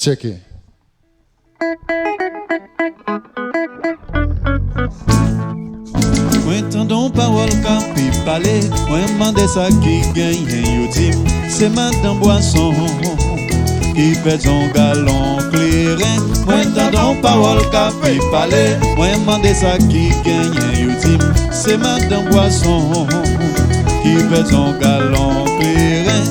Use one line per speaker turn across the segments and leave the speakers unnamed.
Check it.
Moi tendons parole capi parler, moi mandé ça qui gagne yo dim, c'est madame Boisson qui pète son galon clairin. Moi tendons parole capi parler, moi mandé ça qui gagne yo dim, c'est madame Boisson qui pète son galon clairin.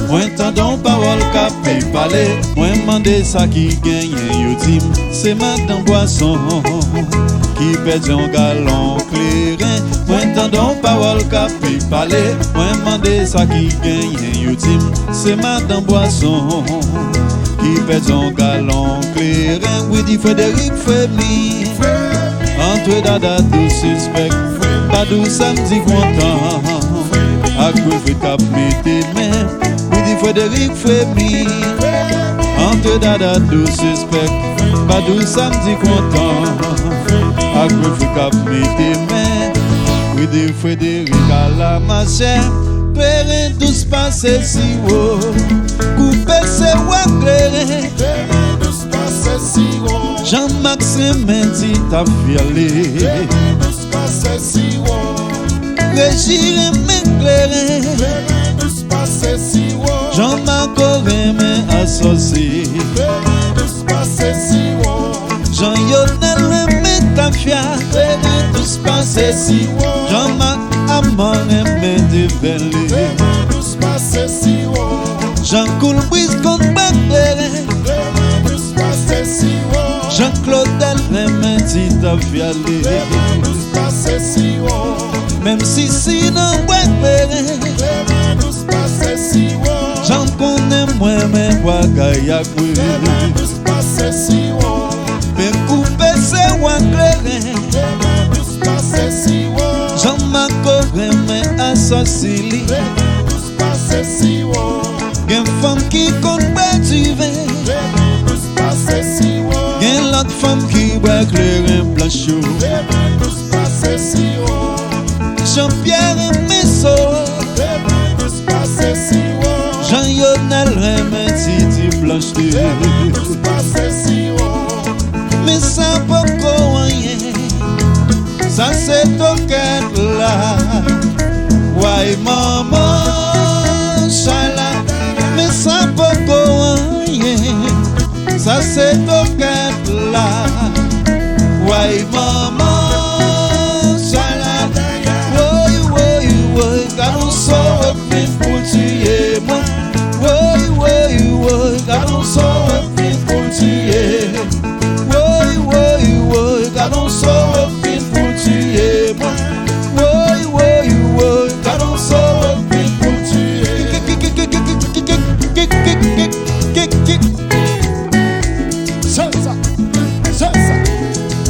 Moi tendons parole capé parler, moi mandé ça qui gagne yo dim, c'est madame Boisson qui pète un galon clairin. Moi tendons parole capé parler, moi mandé ça qui gagne yo dim, c'est madame Boisson qui pète un galon clairin. Oui dit Frédéric Femi, entre dada tout suspect, pas d'où samedi content, à quoi fait cap mette main. Frédéric Femi, entre dada tout suspect, pas d'où samedi content, à quoi fait cap mette main. Oui dit Frédéric à la machine, périn tous passé si haut, couper ses ouaks clairin,
Périn tous passé si haut,
Jean-Maxime dit ta fialé,
périn tous passé si haut,
Régire m'éclairer,
périn tous passé si haut,
Jean-Marc Aurélien associé,
périn tous passé si haut,
Jean-Yonel Métafia, périn tous passé si haut, Jean-Marc Amon Médébelé,
périn tous passé si haut,
Jean-Coulbris Combatéré,
périn tous passé si haut,
Jean-Claude Delphine Tita Fialé,
périn tous passé si haut,
même si non ouais périn,
périn tous passé si haut,
j'en connais moi mais Wagayakwe,
périn tous passé si haut,
mais couper c'est Waglérin,
périn tous passé si haut,
Jean-Marc Aurélien associé,
périn tous passé si haut,
gen femme qui combat du vin,
périn tous passé si haut,
gen l'autre femme qui boit clairin blanchot,
périn tous passé si haut,
Jean-Pierre Messo,
périn tous passé si haut,
Jean-Yonel Remen Titi Blancheté,
périn tous passé si haut,
mais ça pas rien, ça c'est toquette là, ouais maman, chala, mais ça pas rien, ça c'est toquette là, ouais maman, chala, ouais, gardons ça pour tuer moi, ouais, gardons ça pour tuer, ouais, gardons ça pour tuer moi, ouais, gardons ça pour tuer.
Salsa, salsa,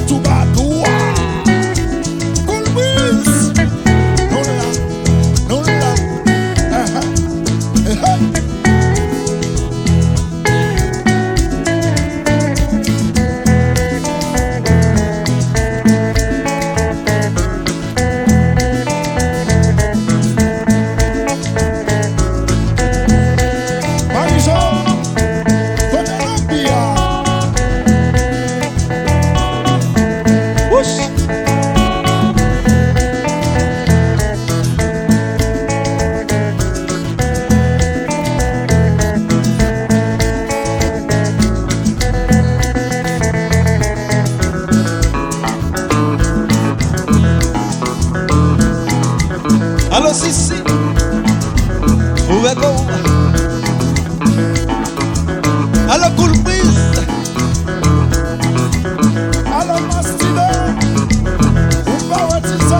tubatua, Coolbreeze, no la, Marisol, Colombia.
Whoosh. Allo Sissi, Ouego, allo Coolbreeze,
Allo Mastino, un power so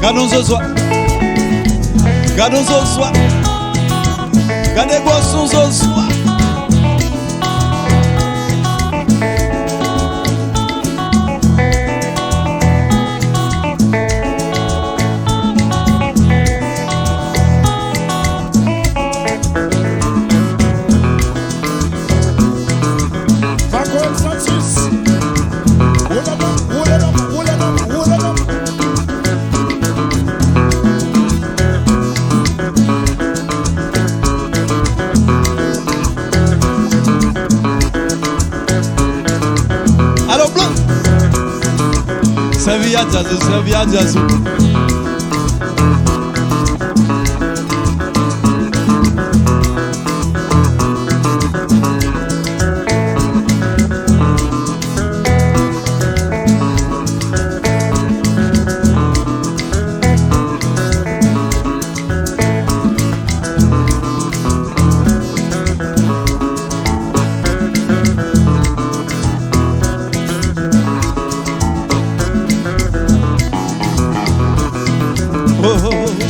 Gardons ce soir. Gardons ce soir. Gardez quoi ce soir. Servia jazz.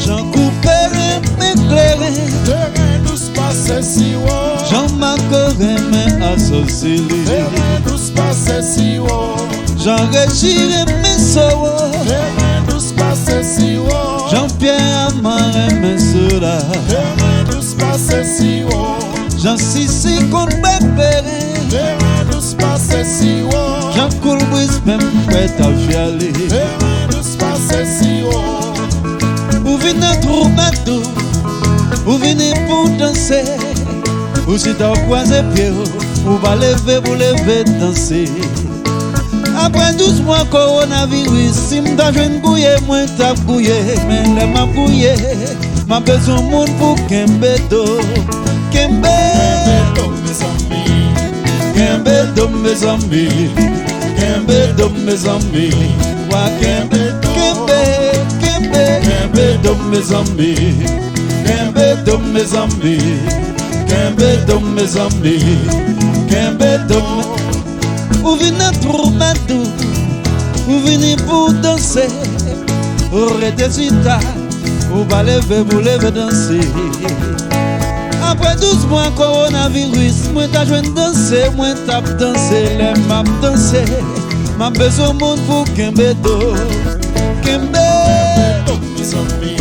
Jean Couperet m'éclairait,
terrain douce passé si haut,
Jean Macoret m'associé,
terrain douce passé si haut,
Jean Régis m'essoué,
terrain douce passé si haut,
Jean-Pierre Amaret m'essoula,
terrain douce passé si haut,
Jean Sissi Coulbepéré,
terrain douce passé si haut,
Jean Coulbris même prêt à fialer,
terrain douce passé si haut.
Ou venez troubadour, ou venez pour danser, ou si t'as croisé pied, ou va lever pour lever danser. Après 12 mois coronavirus, si m'ta jeune bouillé, moi t'as bouillé, mais là m'a bouillé, m'a besoin de monde pour Kembedo, Kembe, Kembedo mes amis, Kembedo mes amis, wa Kembe, Kembe, Kembe, Kembedo mes amis, Kembedo mes amis, Kembedo mes amis, Kembedo. Ou venez troubadour, ou venez pour danser, ou rétésita, ou va lever pour lever danser. Après 12 mois coronavirus, moi t'as joué danser, moi t'as dansé, les m'a dansé, m'a besoin de monde pour Kembedo, Kembedo mes amis,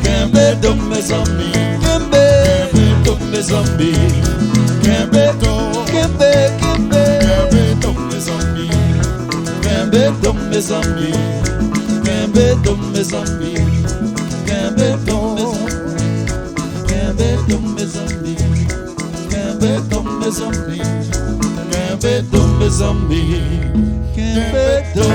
Kembedo mes amis, Kembedo mes amis, Kembedo, Kembe, Kembe. Kembedo mes amis, Kembedo mes amis, Kembedo mes amis, Kembedo mes amis, Kembedo mes amis, Kembedo mes amis, Kembedo.